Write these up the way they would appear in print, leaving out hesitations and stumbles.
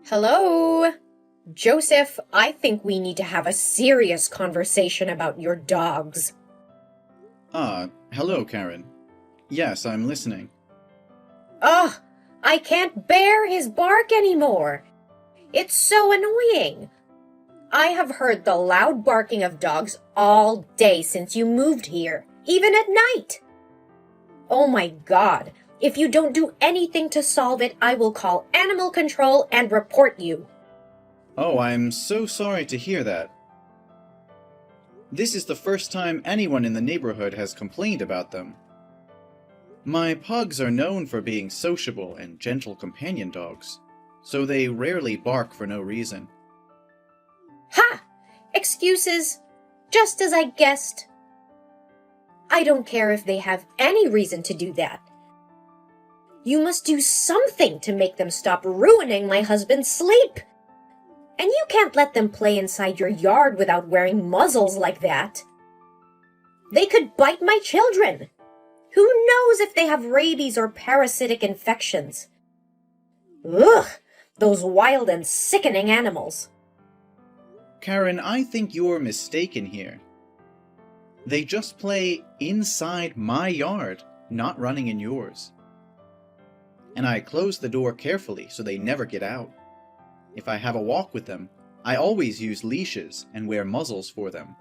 Hello? Joseph, I think we need to have a serious conversation about your dogs. Hello, Karen. Yes, I'm listening. Ugh, I can't bear his bark anymore. It's so annoying. I have heard the loud barking of dogs all day since you moved here, even at night. Oh my God, if you don't do anything to solve it, I will call animal control and report you. Oh, I'm so sorry to hear that. This is the first time anyone in the neighborhood has complained about them. My pugs are known for being sociable and gentle companion dogs, so they rarely bark for no reason. Ha! Excuses, just as I guessed. I don't care if they have any reason to do that. You must do something to make them stop ruining my husband's sleep. And you can't let them play inside your yard without wearing muzzles like that. They could bite my children. Who knows if they have rabies or parasitic infections? Ugh, those wild and sickening animals. Karen, I think you're mistaken here. They just play inside my yard, not running in yours. And I close the door carefully so they never get out. If I have a walk with them, I always use leashes and wear muzzles for them.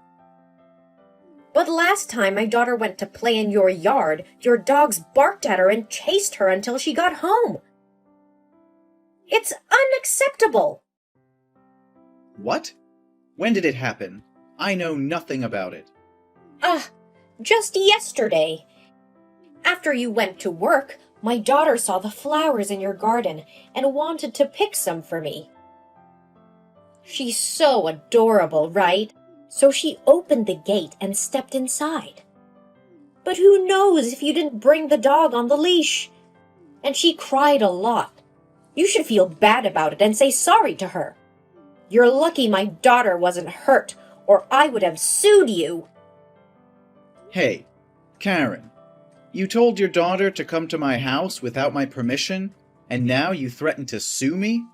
But last time my daughter went to play in your yard, your dogs barked at her and chased her until she got home. It's unacceptable. What? When did it happen? I know nothing about it. Just yesterday. After you went to work, my daughter saw the flowers in your garden and wanted to pick some for me. She's so adorable, right? So she opened the gate and stepped inside. But who knows if you didn't bring the dog on the leash? And she cried a lot. You should feel bad about it and say sorry to her. You're lucky my daughter wasn't hurt, or I would have sued you. Hey, Karen, you told your daughter to come to my house without my permission, and now you threaten to sue me?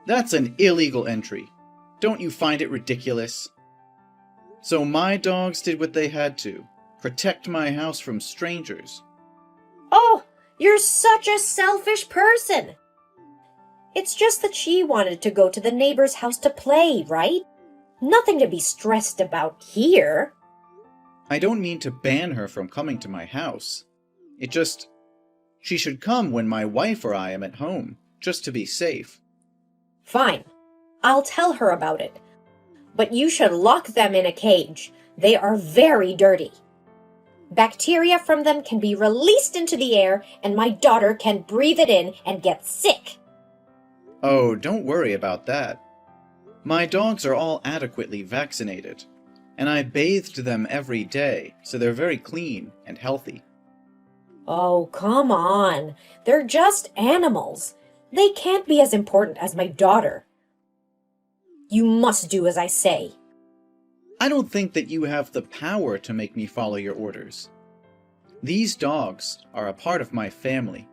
That's an illegal entry. Don't you find it ridiculous? So my dogs did what they had to, protect my house from strangers. Oh, you're such a selfish person. It's just that she wanted to go to the neighbor's house to play, right? Nothing to be stressed about here. I don't mean to ban her from coming to my house. She should come when my wife or I am at home, just to be safe. Fine. I'll tell her about it. But you should lock them in a cage. They are very dirty. Bacteria from them can be released into the air, and my daughter can breathe it in and get sick. Oh, don't worry about that. My dogs are all adequately vaccinated, and I bathed them every day, so they're very clean and healthy. Oh, come on. They're just animals. They can't be as important as my daughter. You must do as I say. I don't think that you have the power to make me follow your orders. These dogs are a part of my family.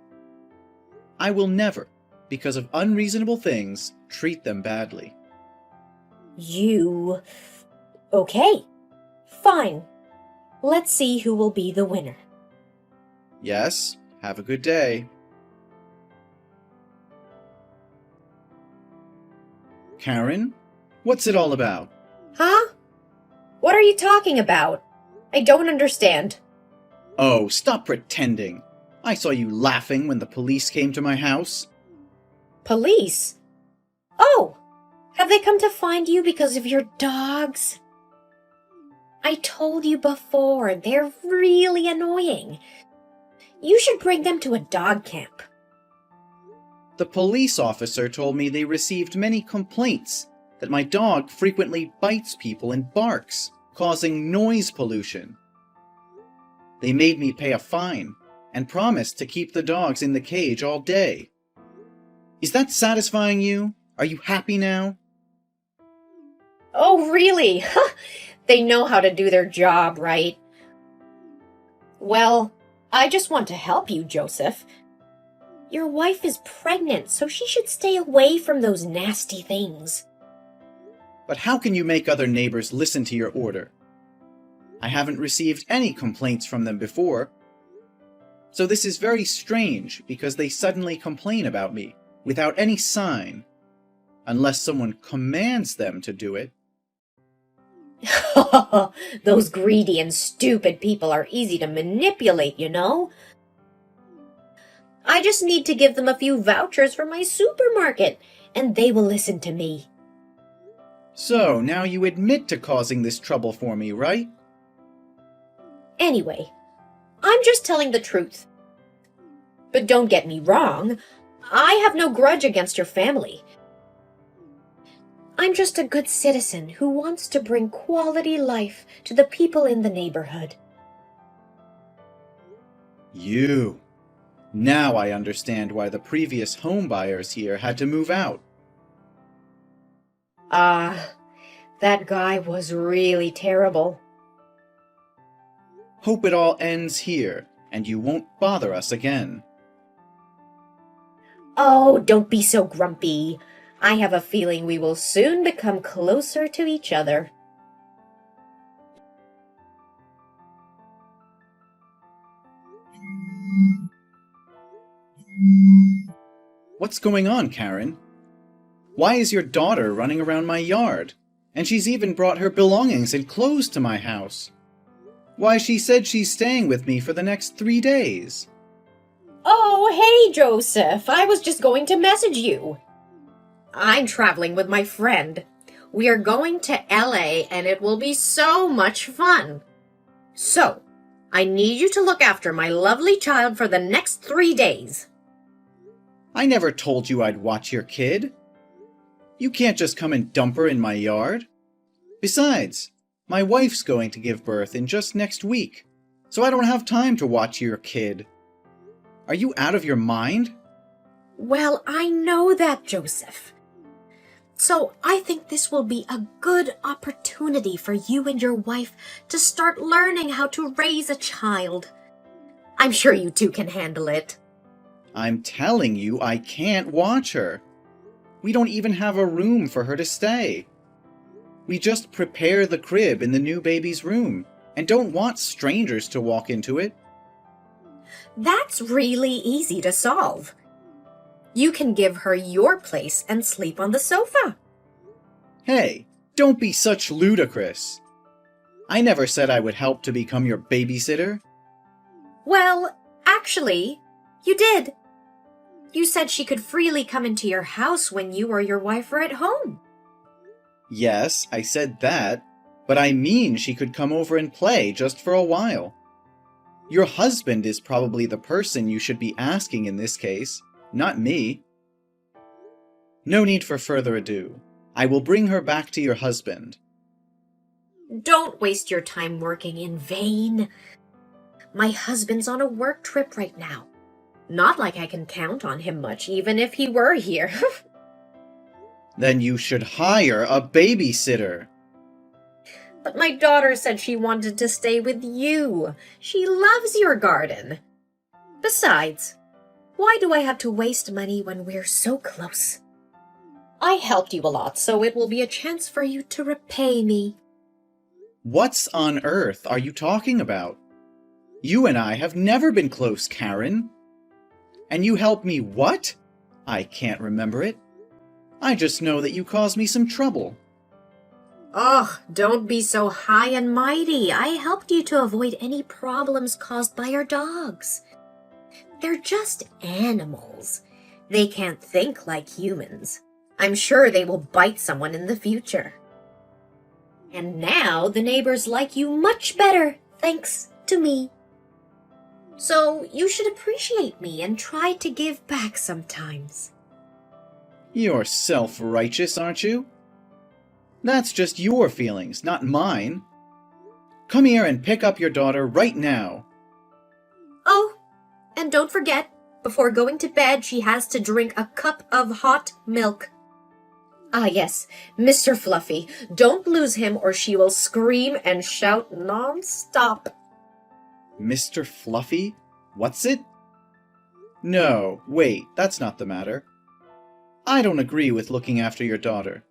I will never, because of unreasonable things, treat them badly. Okay. Fine. Let's see who will be the winner. Yes, have a good day. Karen, what's it all about? Huh? What are you talking about? I don't understand. Oh, stop pretending. I saw you laughing when the police came to my house. Police? Oh, have they come to find you because of your dogs? I told you before, they're really annoying. You should bring them to a dog camp. The police officer told me they received many complaints that my dog frequently bites people and barks, causing noise pollution. They made me pay a fine and promised to keep the dogs in the cage all day. Is that satisfying you? Are you happy now? Oh, really? They know how to do their job, right? Well, I just want to help you, Joseph. Your wife is pregnant, so she should stay away from those nasty things. But how can you make other neighbors listen to your order? I haven't received any complaints from them before. So this is very strange because they suddenly complain about me without any sign, unless someone commands them to do it. Those greedy and stupid people are easy to manipulate, you know. I just need to give them a few vouchers for my supermarket, and they will listen to me. So, now you admit to causing this trouble for me, right? Anyway, I'm just telling the truth. But don't get me wrong, I have no grudge against your family. I'm just a good citizen who wants to bring quality life to the people in the neighborhood. You. Now I understand why the previous home buyers here had to move out. That guy was really terrible. Hope it all ends here, and you won't bother us again. Oh, don't be so grumpy. I have a feeling we will soon become closer to each other. What's going on, Karen? Why is your daughter running around my yard? And she's even brought her belongings and clothes to my house. Why, she said she's staying with me for the next 3 days. Oh, hey, Joseph. I was just going to message you. I'm traveling with my friend. We are going to LA and it will be so much fun. So, I need you to look after my lovely child for the next 3 days. I never told you I'd watch your kid. You can't just come and dump her in my yard. Besides, my wife's going to give birth in just next week, so I don't have time to watch your kid. Are you out of your mind? Well, I know that, Joseph. So I think this will be a good opportunity for you and your wife to start learning how to raise a child. I'm sure you two can handle it. I'm telling you, I can't watch her. We don't even have a room for her to stay. We just prepare the crib in the new baby's room and don't want strangers to walk into it. That's really easy to solve. You can give her your place and sleep on the sofa. Hey, don't be such ludicrous. I never said I would help to become your babysitter. Well, actually, you did. You said she could freely come into your house when you or your wife are at home. Yes, I said that, but I mean she could come over and play just for a while. Your husband is probably the person you should be asking in this case, not me. No need for further ado. I will bring her back to your husband. Don't waste your time working in vain. My husband's on a work trip right now. Not like I can count on him much, even if he were here. Then you should hire a babysitter. But my daughter said she wanted to stay with you. She loves your garden. Besides, why do I have to waste money when we're so close? I helped you a lot, so it will be a chance for you to repay me. What on earth are you talking about? You and I have never been close, Karen. And you helped me what? I can't remember it. I just know that you caused me some trouble. Oh, don't be so high and mighty. I helped you to avoid any problems caused by our dogs. They're just animals. They can't think like humans. I'm sure they will bite someone in the future. And now the neighbors like you much better, thanks to me. So you should appreciate me and try to give back sometimes. You're self-righteous, aren't you? That's just your feelings, not mine. Come here and pick up your daughter right now. Oh, and don't forget, before going to bed, she has to drink a cup of hot milk. Ah, yes, Mr. Fluffy, don't lose him or she will scream and shout non-stop. Mr. Fluffy? What's it? No, wait, that's not the matter. I don't agree with looking after your daughter.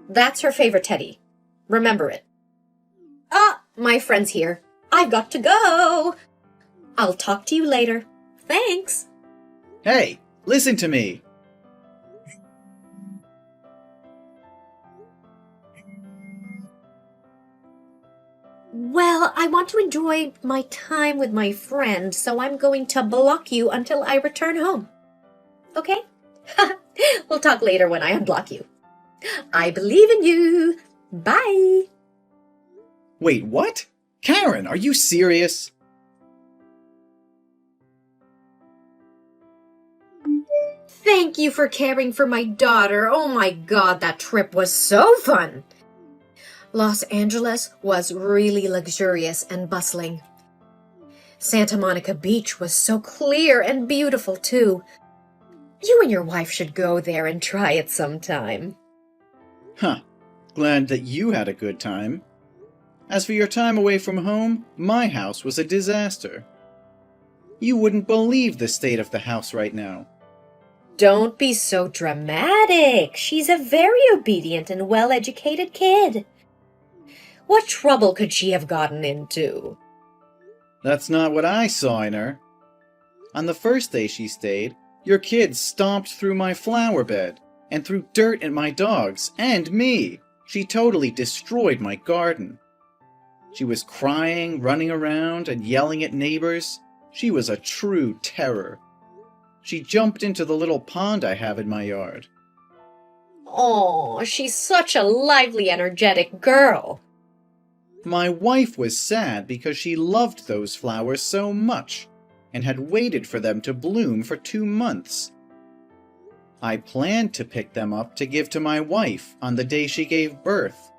That's her favorite teddy. Remember it. Ah, my friend's here. I've got to go. I'll talk to you later. Thanks. Hey, listen to me. Well, I want to enjoy my time with my friend, so I'm going to block you until I return home. Okay? We'll talk later when I unblock you. I believe in you. Bye. Wait, what? Karen, are you serious? Thank you for caring for my daughter. Oh my God, that trip was so fun. Los Angeles was really luxurious and bustling. Santa Monica Beach was so clear and beautiful, too. You and your wife should go there and try it sometime. Huh. Glad that you had a good time. As for your time away from home, my house was a disaster. You wouldn't believe the state of the house right now. Don't be so dramatic. She's a very obedient and well-educated kid. What trouble could she have gotten into? That's not what I saw in her. On the first day she stayed, your kids stomped through my flower bed and threw dirt at my dogs and me. She totally destroyed my garden. She was crying, running around, and yelling at neighbors. She was a true terror. She jumped into the little pond I have in my yard. Oh, she's such a lively, energetic girl. My wife was sad because she loved those flowers so much and had waited for them to bloom for 2 months. I planned to pick them up to give to my wife on the day she gave birth.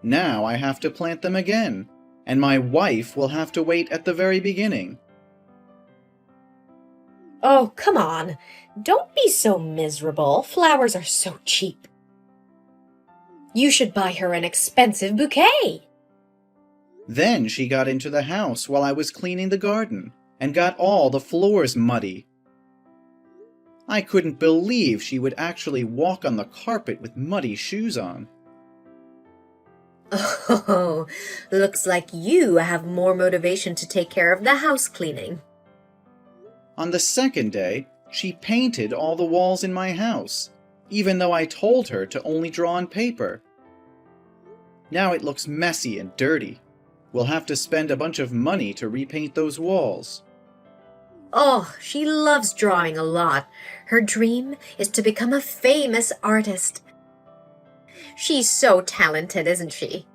Now I have to plant them again, and my wife will have to wait at the very beginning. Oh, come on. Don't be so miserable. Flowers are so cheap. You should buy her an expensive bouquet. Then she got into the house while I was cleaning the garden and got all the floors muddy. I couldn't believe she would actually walk on the carpet with muddy shoes on. Oh, looks like you have more motivation to take care of the house cleaning. On the second day, she painted all the walls in my house, even though I told her to only draw on paper. Now it looks messy and dirty. We'll have to spend a bunch of money to repaint those walls. Oh, she loves drawing a lot. Her dream is to become a famous artist. She's so talented, isn't she?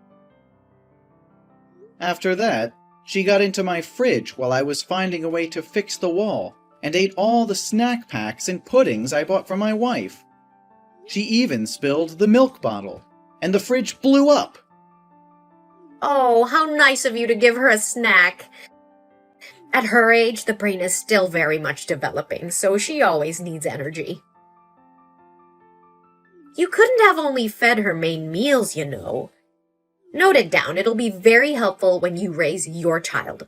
After that, she got into my fridge while I was finding a way to fix the wall and ate all the snack packs and puddings I bought for my wife. She even spilled the milk bottle, and the fridge blew up. Oh, how nice of you to give her a snack. At her age, the brain is still very much developing, so she always needs energy. You couldn't have only fed her main meals, you know. Note it down. It'll be very helpful when you raise your child.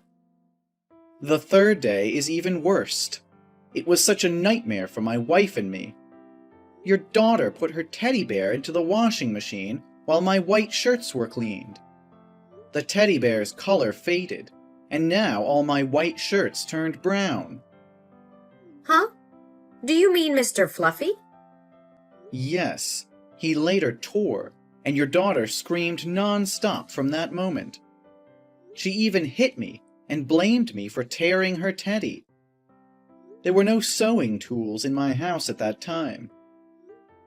The third day is even worse. It was such a nightmare for my wife and me. Your daughter put her teddy bear into the washing machine while my white shirts were cleaned. The teddy bear's color faded, and now all my white shirts turned brown. Huh? Do you mean Mr. Fluffy? Yes, he later tore, and your daughter screamed non-stop from that moment. She even hit me and blamed me for tearing her teddy. There were no sewing tools in my house at that time.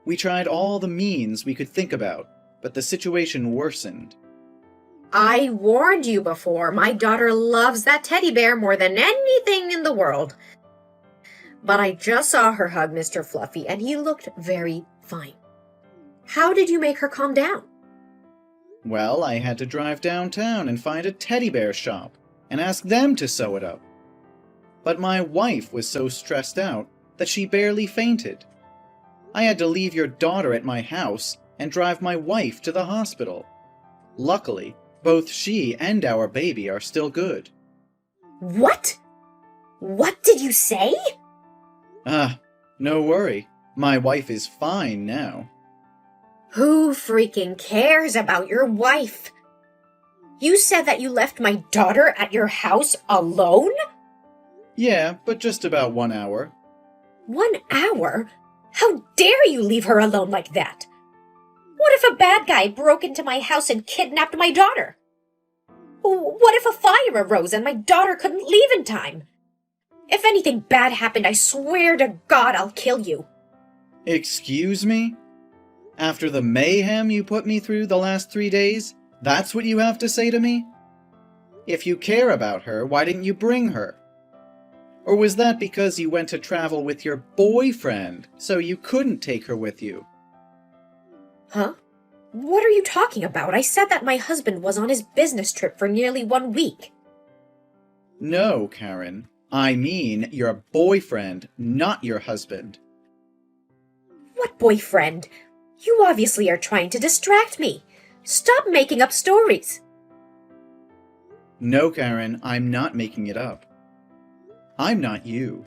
We tried all the means we could think about, but the situation worsened. I warned you before. My daughter loves that teddy bear more than anything in the world. But I just saw her hug Mr. Fluffy, and he looked very fine. How did you make her calm down? Well, I had to drive downtown and find a teddy bear shop and ask them to sew it up. But my wife was so stressed out that she barely fainted. I had to leave your daughter at my house and drive my wife to the hospital. Luckily, both she and our baby are still good. What? What did you say? No worry. My wife is fine now. Who freaking cares about your wife? You said that you left my daughter at your house alone? Yeah, but just about 1 hour. 1 hour? How dare you leave her alone like that? What if a bad guy broke into my house and kidnapped my daughter? What if a fire arose and my daughter couldn't leave in time? If anything bad happened, I swear to God I'll kill you. Excuse me? After the mayhem you put me through the last 3 days, that's what you have to say to me? If you care about her, why didn't you bring her? Or was that because you went to travel with your boyfriend, so you couldn't take her with you? Huh? What are you talking about? I said that my husband was on his business trip for nearly 1 week. No, Karen. I mean your boyfriend, not your husband. What boyfriend? You obviously are trying to distract me. Stop making up stories. No, Karen, I'm not making it up. I'm not you.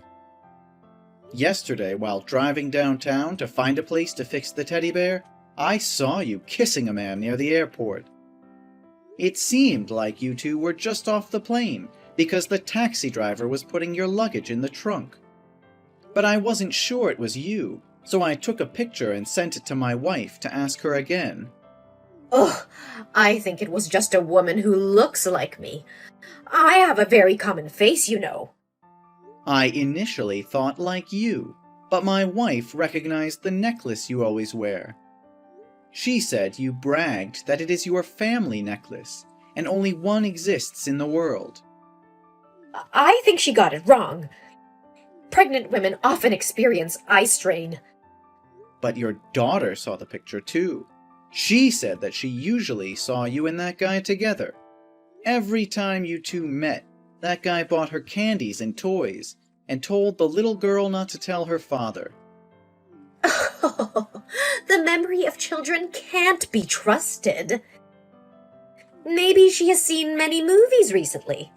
Yesterday, while driving downtown to find a place to fix the teddy bear, I saw you kissing a man near the airport. It seemed like you two were just off the plane because the taxi driver was putting your luggage in the trunk. But I wasn't sure it was you, so I took a picture and sent it to my wife to ask her again. Ugh, I think it was just a woman who looks like me. I have a very common face, you know. I initially thought like you, but my wife recognized the necklace you always wear. She said you bragged that it is your family necklace, and only one exists in the world. I think she got it wrong. Pregnant women often experience eye strain. But your daughter saw the picture too. She said that she usually saw you and that guy together. Every time you two met, that guy bought her candies and toys, and told the little girl not to tell her father. The memory of children can't be trusted. Maybe she has seen many movies recently.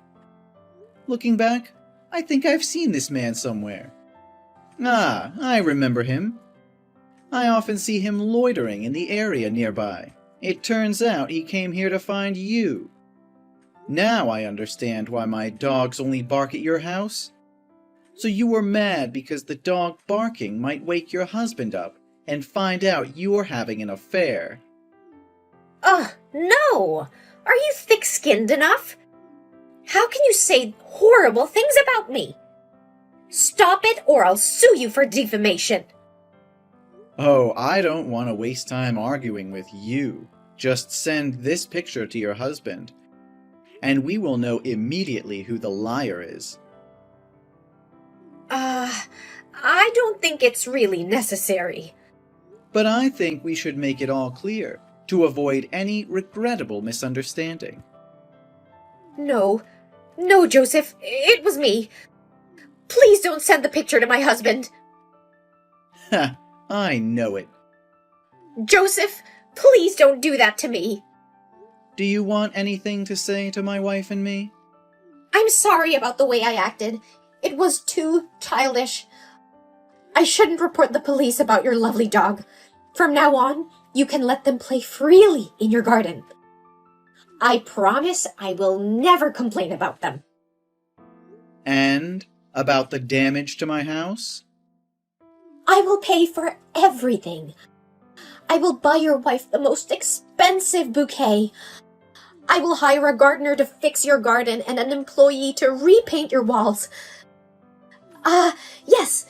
Looking back, I think I've seen this man somewhere. I remember him. I often see him loitering in the area nearby. It turns out he came here to find you. Now I understand why my dogs only bark at your house. So you were mad because the dog barking might wake your husband up and find out you're having an affair. No! Are you thick-skinned enough? How can you say horrible things about me? Stop it or I'll sue you for defamation. Oh, I don't want to waste time arguing with you. Just send this picture to your husband, and we will know immediately who the liar is. I don't think it's really necessary. But I think we should make it all clear, to avoid any regrettable misunderstanding. No, Joseph, it was me. Please don't send the picture to my husband. Ha, I know it. Joseph, please don't do that to me. Do you want anything to say to my wife and me? I'm sorry about the way I acted. It was too childish. I shouldn't report the police about your lovely dog. From now on, you can let them play freely in your garden. I promise I will never complain about them. And about the damage to my house? I will pay for everything. I will buy your wife the most expensive bouquet. I will hire a gardener to fix your garden and an employee to repaint your walls. Yes.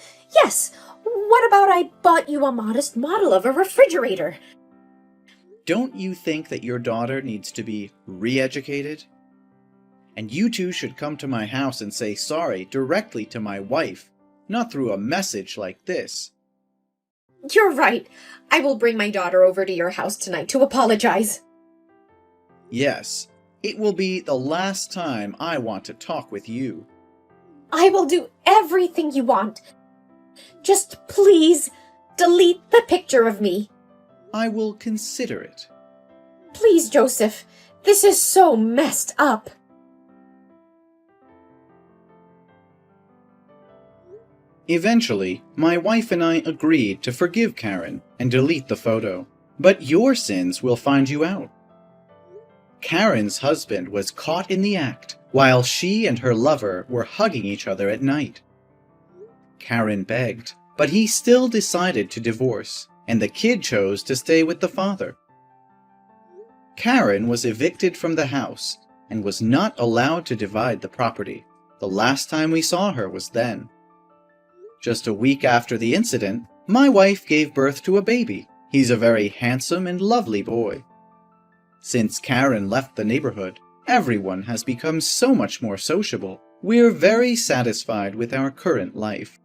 What about I bought you a modest model of a refrigerator? Don't you think that your daughter needs to be re-educated? And you two should come to my house and say sorry directly to my wife, not through a message like this. You're right. I will bring my daughter over to your house tonight to apologize. Yes, it will be the last time I want to talk with you. I will do everything you want. Just please delete the picture of me. I will consider it. Please, Joseph. This is so messed up. Eventually, my wife and I agreed to forgive Karen and delete the photo. But your sins will find you out. Karen's husband was caught in the act while she and her lover were hugging each other at night. Karen begged, but he still decided to divorce, and the kid chose to stay with the father. Karen was evicted from the house and was not allowed to divide the property. The last time we saw her was then. Just a week after the incident, my wife gave birth to a baby. He's a very handsome and lovely boy. Since Karen left the neighborhood, everyone has become so much more sociable. We're very satisfied with our current life.